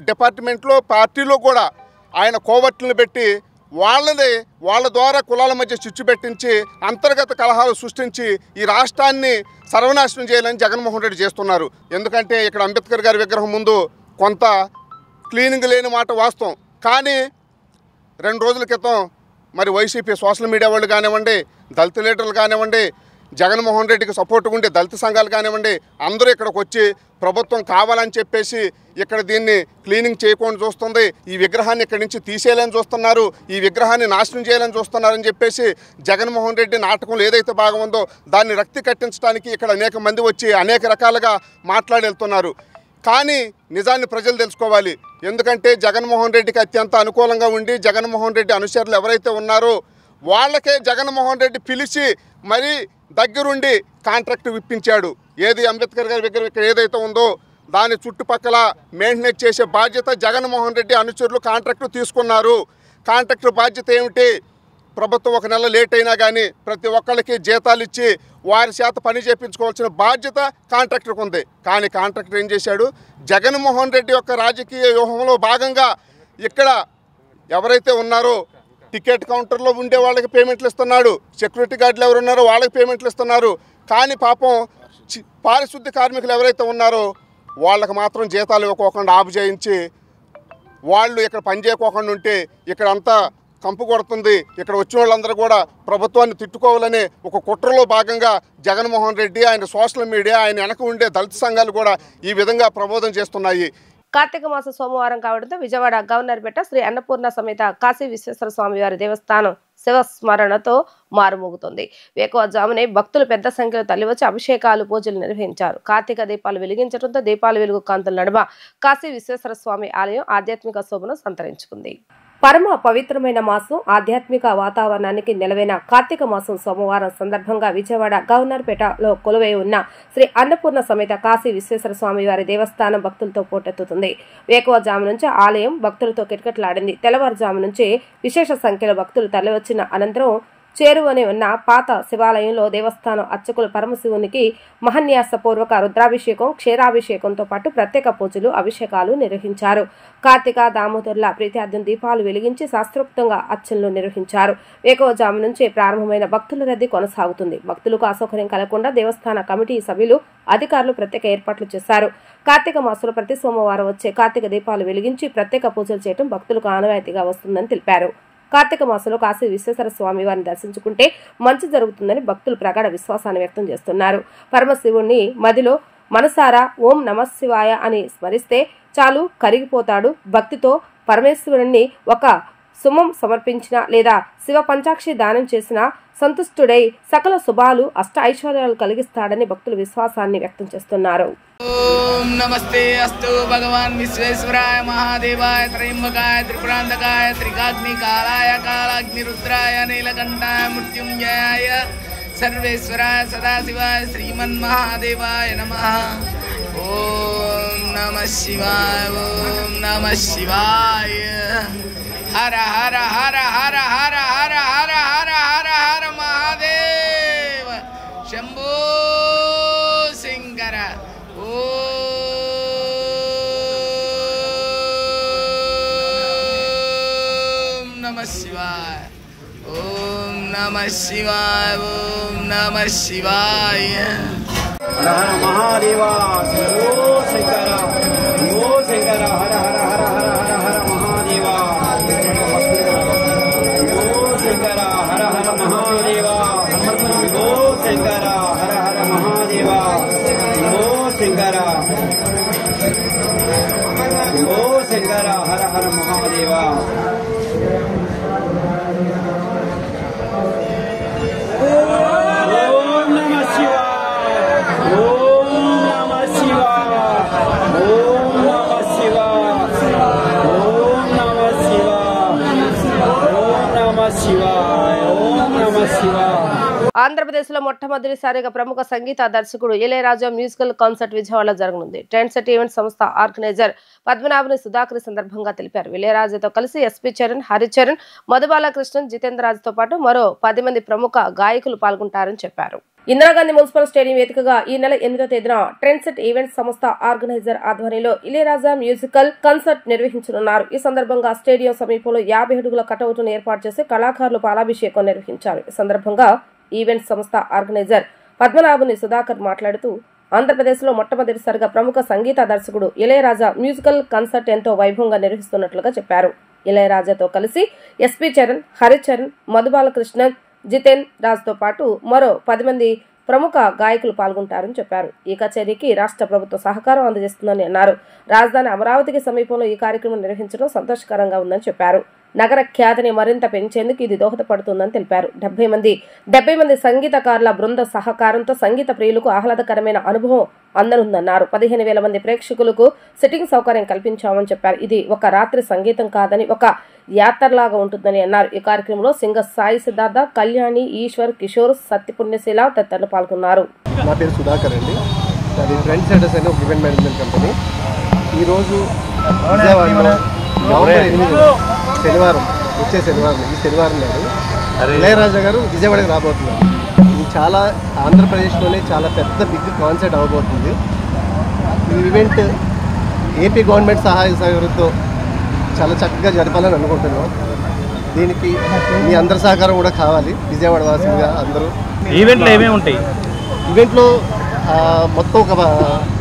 డిపార్ట్మెంట్లో పార్టీలో కూడా ఆయన కోవట్లను పెట్టి వాళ్ళ ద్వారా కులాల మధ్య చిచ్చు పెట్టించి అంతర్గత కలహాలు సృష్టించి ఈ రాష్ట్రాన్ని సర్వనాశనం చేయాలని జగన్మోహన్ రెడ్డి చేస్తున్నారు. ఎందుకంటే ఇక్కడ అంబేద్కర్ గారి విగ్రహం ముందు కొంత క్లీనింగ్ లేని మాట వాస్తవం. కానీ 2 రోజుల క్రితం మరి వైసీపీ సోషల్ మీడియా వాళ్ళు కానివ్వండి, దళిత లీడర్లు కానివ్వండి, జగన్మోహన్ రెడ్డికి సపోర్ట్గా ఉండే దళిత సంఘాలు కానివ్వండి, అందరూ ఇక్కడికి వచ్చి ప్రభుత్వం కావాలని చెప్పేసి ఇక్కడ దీన్ని క్లీనింగ్ చేయకుండా చూస్తుంది, ఈ విగ్రహాన్ని ఇక్కడి నుంచి తీసేయాలని చూస్తున్నారు, ఈ విగ్రహాన్ని నాశనం చేయాలని చూస్తున్నారని చెప్పేసి జగన్మోహన్ రెడ్డి నాటకంలో ఏదైతే భాగం ఉందో దాన్ని రక్తి కట్టించడానికి ఇక్కడ అనేక మంది వచ్చి అనేక రకాలుగా మాట్లాడి వెళ్తున్నారు. కానీ నిజాన్ని ప్రజలు తెలుసుకోవాలి. ఎందుకంటే జగన్మోహన్ రెడ్డికి అత్యంత అనుకూలంగా ఉండి జగన్మోహన్ రెడ్డి అనుచరులు ఎవరైతే ఉన్నారో వాళ్ళకే జగన్మోహన్ రెడ్డి పిలిచి మరీ దగ్గరుండి కాంట్రాక్ట్ ఇప్పించాడు. ఏది అంబేద్కర్ గారి విగ్రహం ఇక్కడ ఏదైతే ఉందో దాని చుట్టుపక్కల మెయింటెనెన్స్ చేసే బాధ్యత జగన్మోహన్ రెడ్డి అనుచరులు కాంట్రాక్ట్ తీసుకున్నారు. కాంట్రాక్ట్ బాధ్యత ఏమిటి? ప్రభుత్వం 1 నెల లేట్ అయినా కానీ ప్రతి ఒక్కళ్ళకి జీతాలు ఇచ్చి వారి చేత పని చేయించుకోవాల్సిన బాధ్యత కాంట్రాక్టర్కి ఉంది. కానీ కాంట్రాక్టర్ ఏం చేశాడు? జగన్మోహన్ రెడ్డి యొక్క రాజకీయ వ్యూహంలో భాగంగా ఇక్కడ ఎవరైతే ఉన్నారో టికెట్ కౌంటర్లో ఉండే వాళ్ళకి పేమెంట్లు ఇస్తున్నాడు, సెక్యూరిటీ గార్డులు ఎవరు ఉన్నారో వాళ్ళకి పేమెంట్లు ఇస్తున్నారు. కానీ పాపం పారిశుద్ధ్య కార్మికులు ఎవరైతే ఉన్నారో వాళ్ళకి మాత్రం జీతాలు ఇవ్వకోకుండా ఆపు చేయించి వాళ్ళు ఇక్కడ పని చేయకోకుండా ఉంటే ఇక్కడ అంతా కంపు కొడుతుంది. ఇక్కడ వచ్చిన వాళ్ళందరూ కూడా ప్రభుత్వాన్ని తిట్టుకోవాలనే ఒక కుట్రలో భాగంగా జగన్మోహన్ రెడ్డి, ఆయన సోషల్ మీడియా, ఆయన వెనక ఉండే దళిత సంఘాలు కూడా ఈ విధంగా ప్రబోధం చేస్తున్నాయి. కార్తీక మాస సోమవారం కావడంతో విజయవాడ గవర్నర్పేట శ్రీ అన్నపూర్ణ సమేత కాశీ విశ్వేశ్వర స్వామి వారి దేవస్థానం శివస్మరణతో మారుమోగుతుంది. వేకువజామునే భక్తులు పెద్ద సంఖ్యలో తరలివచ్చి అభిషేకాలు, పూజలు నిర్వహించారు. కార్తీక దీపాలు వెలిగించడంతో దీపాల వెలుగు కాంతుల నడుమ కాశీ విశ్వేశ్వర స్వామి ఆలయం ఆధ్యాత్మిక శోభను సంతరించుకుంది. పరమ పవిత్రమైన మాసం, ఆధ్యాత్మిక వాతావరణానికి నెలవైన కార్తీక మాసం సోమవారం సందర్భంగా విజయవాడ గవర్నర్పేటలో కొలువై ఉన్న శ్రీ అన్నపూర్ణ సమేత కాశీ విశ్వేశ్వర స్వామి వారి దేవస్థానం భక్తులతో పోటెత్తుతుంది. వేకువజాము నుంచి ఆలయం భక్తులతో కిటకిటలాడింది. తెల్లవారుజాము నుంచి విశేష సంఖ్యలో భక్తులు తరలివచ్చిన అనంతరం చేరువనే ఉన్న పాత శివాలయంలో దేవస్థానం అర్చకులు పరమశివునికి మహన్యాసపూర్వక రుద్రాభిషేకం, క్షీరాభిషేకంతో పాటు ప్రత్యేక పూజలు, అభిషేకాలు నిర్వహించారు. కార్తీక దామోదరుల ప్రీత్యార్థం దీపాలు వెలిగించి శాస్త్రోక్తంగా అర్చనలు నిర్వహించారు. వేకువజాము నుంచి ప్రారంభమైన భక్తుల రద్దీ కొనసాగుతుంది. భక్తులకు అసౌకర్యం కలగకుండా దేవస్థాన కమిటీ సభ్యులు, అధికారులు ప్రత్యేక ఏర్పాట్లు చేశారు. కార్తీక మాసంలో ప్రతి సోమవారం వచ్చే కార్తీక దీపాలు వెలిగించి ప్రత్యేక పూజలు చేయడం భక్తులకు ఆనవాయితీగా వస్తుందని తెలిపారు. కార్తీక మాసంలో కాశీ విశ్వేశ్వర స్వామి వారిని దర్శించుకుంటే మంచి జరుగుతుందని భక్తులు ప్రగాఢ విశ్వాసాన్ని వ్యక్తం చేస్తున్నారు. పరమశివుణ్ణి మదిలో మనసారా ఓం నమఃశివాయ అని స్మరిస్తే చాలు, కరిగిపోతాడు. భక్తితో పరమేశ్వరుణ్ణి ఒక సుమం సమర్పించిన లేదా శివ పంచాక్షి దానం చేసిన సంతుష్టుడై సకల శుభాలు అష్ట ఐశ్వర్యాలు కలిగిస్తాడని భక్తులు విశ్వాసాన్ని వ్యక్తం చేస్తున్నారు. ఓం నమస్తే అస్తు భగవాన్ విశ్వేశ్వరాయ మహాదేవాయ త్రయంబకాయ త్రిపురాంతకాయ త్రికాగ్నికాలాయ కాలాగ్నిరుద్రాయ నీలకంఠాయ మృత్యుంజయాయ సర్వేశ్వరాయ సదాశివాయ శ్రీమన్మహాదేవాయ నమః. ఓం నమః శివాయ ఓం నమః శివాయ. హర హర హర హర హర హర హర హర హర హర మహాదేవ శంభో శంకర. ఓం నమః శివాయ ఓం నమః శివాయ ఓం నమః శివాయ. హర హర మహాదేవ శంభో శంకర శంభో శంకర. హర హర హర హర హర హర మహాదేవ శంభో శంకర. హర హర మహాదేవ శంభో శంకర. హర హర మహాదేవ శంభో శంకర శంభో శంకర. హర హర మహాదేవ. ఓం నమః శివాయ ఓం నమః శివాయ ఓం నమః శివాయ ఓం నమః శివాయ ఓం నమః శివాయ. ఆంధ్రప్రదేశ్లో మొట్టమొదటిసారిగా ప్రముఖ సంగీత దర్శకుడు ఇళయరాజా మ్యూజికల్ కాన్సర్ట్ విజయవాడలో జరగనుంది. ట్రెండ్ సెట్ ఈవెంట్ సంస్థ ఆర్గనైజర్ పద్మనాభుని సుధాకర్ సందర్భంగా తెలిపారు. ఇళయరాజాతో కలిసి ఎస్పీ చరణ్, హరిచరణ్, మధుబాలకృష్ణన్, జితేంద్ర రాజుతో పాటు మరో 10 మంది ప్రముఖ గాయకులు పాల్గొంటారని చెప్పారు. ఇందిరాగాంధీ మున్సిపల్ స్టేడియం వేదికగా ఈ నెల 8వ తేదీన ట్రెండ్ సెట్ ఈవెంట్ సంస్థ ఆర్గనైజర్ ఆధ్వర్యంలో ఇళయరాజా మ్యూజికల్ కాన్సర్ట్ నిర్వహించనున్నారు. ఈ సందర్భంగా స్టేడియం సమీపంలో 50 అడుగుల కటౌట్ను ఏర్పాటు చేసి కళాకారులు పాలాభిషేకం నిర్వహించారు. ఈ సందర్భంగా ఈవెంట్ సంస్థ ఆర్గనైజర్ పద్మనాభుని సుధాకర్ మాట్లాడుతూ ఆంధ్రప్రదేశ్లో మొట్టమొదటిసారిగా ప్రముఖ సంగీత దర్శకుడు ఇళయరాజా మ్యూజికల్ కాన్సర్ట్ ఎంతో వైభవంగా నిర్వహిస్తున్నట్లుగా చెప్పారు. ఇళయరాజాతో కలిసి ఎస్పీ చరణ్, హరిచరణ్, మధుబాలకృష్ణన్, జితేంద్ర రాజుతో పాటు మరో 10 మంది ప్రముఖ గాయకులు పాల్గొంటారని చెప్పారు. ఈ కచేరీకి రాష్ట్ర ప్రభుత్వం సహకారం అందజేస్తుందని అన్నారు. రాజధాని అమరావతికి సమీపంలో ఈ కార్యక్రమం నిర్వహించడం సంతోషకరంగా ఉందని చెప్పారు. నగర ఖ్యాతిని మరింత పెంచేందుకు ఇది దోహదపడుతుందని తెలిపారు. 70 మంది సంగీతకారుల బృంద సహకారంతో సంగీత ప్రియులకు ఆహ్లాదకరమైన అనుభవం అందనుందన్నారు. 15,000 మంది ప్రేక్షకులకు సిట్టింగ్ సౌకర్యం కల్పించామని చెప్పారు. ఇది ఒక రాత్రి సంగీతం కాదని ఒక యాత్రలాగా ఉంటుందని అన్నారు. ఈ కార్యక్రమంలో సింగర్ సాయి సిద్ధార్థ, కళ్యాణి, ఈశ్వర్, కిషోర్, సత్యపుణ్యశీల తదితరులు పాల్గొన్నారు. నా పేరు సుధాకర్ అండి. అది ట్రెండ్ సెటర్స్ అనే ఒక ఈవెంట్ మేనేజ్మెంట్ కంపెనీ. ఈరోజు విజయవాడలో నవంబర్ 8 శనివారం, వచ్చే శనివారం, ఈ శనివారం నాడు ఇళయరాజా గారు విజయవాడకి రాబోతున్నారు. ఇది చాలా ఆంధ్రప్రదేశ్లోనే చాలా పెద్ద బిగ్ కాన్సర్ట్ అవ్వబోతుంది. ఈ ఈవెంట్ ఏపీ గవర్నమెంట్ సహాయ సహకారంతో చాలా చక్కగా జరపాలని అనుకుంటున్నాం. దీనికి మీ అందరి సహకారం కూడా కావాలి. విజయవాడ వాసులుగా అందరూ ఈవెంట్లో ఏమేమి ఉంటాయి? ఈవెంట్లో మొత్తం ఒక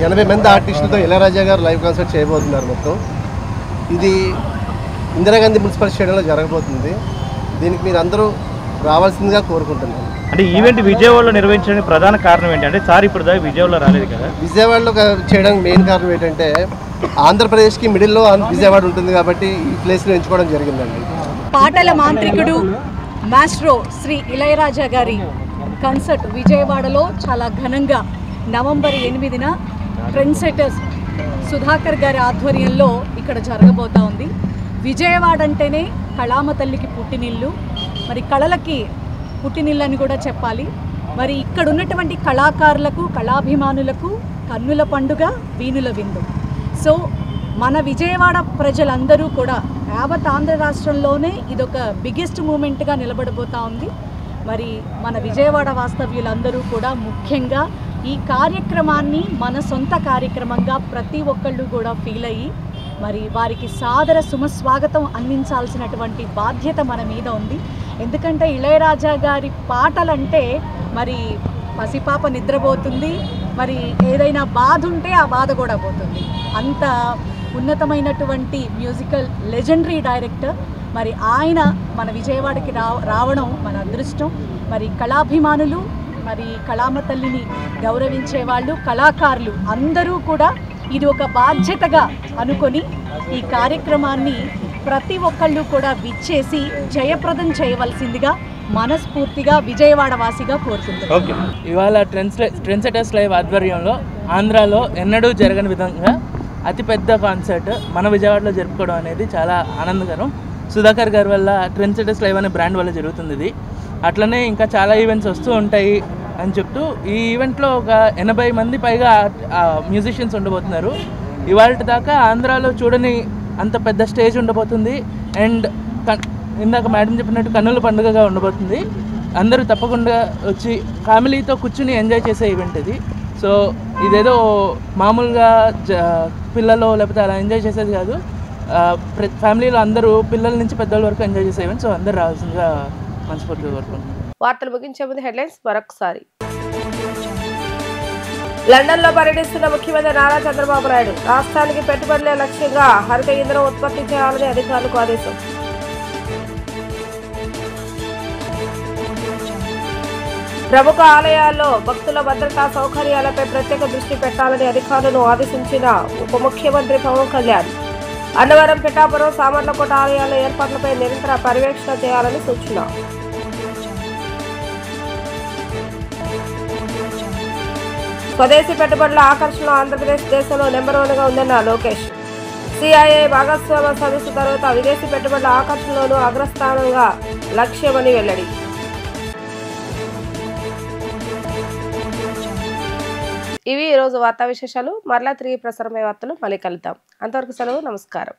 80 మంది ఆర్టిస్టులతో ఇళయరాజా గారు లైవ్ కాన్సర్ట్ చేయబోతున్నారు. మొత్తం ఇది ఇందిరాగాంధీ మున్సిపల్ స్టేడియంలో జరగబోతుంది. దీనికి మీరు అందరూ రావాల్సిందిగా కోరుకుంటున్నాను. అంటే ఈవెంట్ విజయవాడలో నిర్వహించడానికి ప్రధాన కారణం ఏంటంటే సార్ ఇప్పుడు దాకా విజయవాడలో రాలేదు కదా. విజయవాడలో చేయడానికి మెయిన్ కారణం ఏంటంటే ఆంధ్రప్రదేశ్కి మిడిల్లో విజయవాడ ఉంటుంది కాబట్టి ఈ ప్లేస్ని ఎంచుకోవడం జరిగిందండి. పాటల మాంత్రికుడు మాస్ట్రో శ్రీ ఇళయరాజా గారి కాన్సర్ట్ విజయవాడలో చాలా ఘనంగా నవంబర్ 8న ట్రెండ్ సెటర్స్ సుధాకర్ గారి ఆధ్వర్యంలో ఇక్కడ జరగబోతా ఉంది. విజయవాడ అంటేనే కళామ తల్లికి పుట్టినిల్లు, మరి కళలకి పుట్టినిల్లని కూడా చెప్పాలి. మరి ఇక్కడ ఉన్నటువంటి కళాకారులకు, కళాభిమానులకు కన్నుల పండుగ, వీణుల విందు. సో మన విజయవాడ ప్రజలందరూ కూడా యావత్ ఆంధ్ర రాష్ట్రంలోనే ఇదొక బిగ్గెస్ట్ మూమెంట్గా నిలబడబోతా ఉంది. మరి మన విజయవాడ వాస్తవ్యులందరూ కూడా ముఖ్యంగా ఈ కార్యక్రమాన్ని మన సొంత కార్యక్రమంగా ప్రతి ఒక్కళ్ళు కూడా ఫీల్ అయ్యి మరి వారికి సాదర సుమస్వాగతం అందించాల్సినటువంటి బాధ్యత మన మీద ఉంది. ఎందుకంటే ఇళయరాజా గారి పాటలంటే మరి పసిపాప నిద్రపోతుంది, మరి ఏదైనా బాధ ఉంటే ఆ బాధ కూడా పోతుంది. అంత ఉన్నతమైనటువంటి మ్యూజికల్ లెజెండరీ డైరెక్టర్. మరి ఆయన మన విజయవాడకి రావడం మన అదృష్టం. మరి కళాభిమానులు, మరి కళామ తల్లిని గౌరవించే వాళ్ళు, కళాకారులు అందరూ కూడా ఇది ఒక బాధ్యతగా అనుకొని ఈ కార్యక్రమాన్ని ప్రతి ఒక్కళ్ళు కూడా విచ్చేసి జయప్రదం చేయవలసిందిగా మనస్ఫూర్తిగా విజయవాడ వాసిగా కోరుకుంటున్నాను. ఇవాళ ట్రెండ్ సెటర్స్ లైవ్ ఆధ్వర్యంలో ఆంధ్రాలో ఎన్నడూ జరగని విధంగా అతిపెద్ద కాన్సర్ట్ మన విజయవాడలో జరుపుకోవడం అనేది చాలా ఆనందకరం. సుధాకర్ గారి వల్ల ట్రెండ్ సెటర్స్ లైవ్ అనే బ్రాండ్ వల్ల జరుగుతుంది ఇది. అట్లనే ఇంకా చాలా ఈవెంట్స్ వస్తూ ఉంటాయి అని చెప్తూ ఈ ఈవెంట్లో ఒక 80 మంది పైగా మ్యూజిషియన్స్ ఉండబోతున్నారు. ఇవాళ దాకా ఆంధ్రాలో చూడని అంత పెద్ద స్టేజ్ ఉండబోతుంది. అండ్ ఇందాక మేడం చెప్పినట్టు కన్నుల పండుగగా ఉండబోతుంది. అందరూ తప్పకుండా వచ్చి ఫ్యామిలీతో కూర్చుని ఎంజాయ్ చేసే ఈవెంట్ ఇది. సో ఇదేదో మామూలుగా పిల్లలు లేకపోతే అలా ఎంజాయ్ చేసేది కాదు. ఫ్యామిలీలో అందరూ పిల్లల నుంచి పెద్దల వరకు ఎంజాయ్ చేసే ఈవెంట్. సో అందరూ రావాల్సిందిగా మనస్ఫూర్తిగా కోరుకుంటున్నాను. వార్తలు ముగించే ముందు హెడ్లైన్స్ మరొకసారి. లండన్ లో పర్యటిస్తున్న ముఖ్యమంత్రి నారా చంద్రబాబు నాయుడు రాష్ట్రానికి పెట్టుబడులే లక్ష్యంగా హరిత ఇంధనం ఉత్పత్తి చేయాలని అధికారులకు ఆదేశం. ప్రముఖ ఆలయాల్లో భక్తుల భద్రతా సౌకర్యాలపై ప్రత్యేక దృష్టి పెట్టాలని అధికారులను ఆదేశించిన ఉప ముఖ్యమంత్రి పవన్ కళ్యాణ్. అన్నవరం, పిఠాపురం, సామర్లకోట ఆలయాల ఏర్పాట్లపై నిరంతర పర్యవేక్షణ చేయాలని సూచన. స్వదేశీ పెట్టుబడుల ఆకర్షణలో ఆంధ్రప్రదేశ్ దేశంలో నెంబర్ 1 గా ఉందన్న లోకేష్. సిఐఏ భాగస్వామ్య సదస్సు తర్వాత విదేశీ పెట్టుబడుల ఆకర్షణలోనూ అగ్రస్థానంగా లక్ష్యమని వెల్లడి. ఇవి ఈరోజు వార్తా విశేషాలు. మరలా తిరిగి ప్రసారమయ్యే వార్తలు మళ్ళీ కలుద్దాం. అంతవరకు సెలవు. నమస్కారం.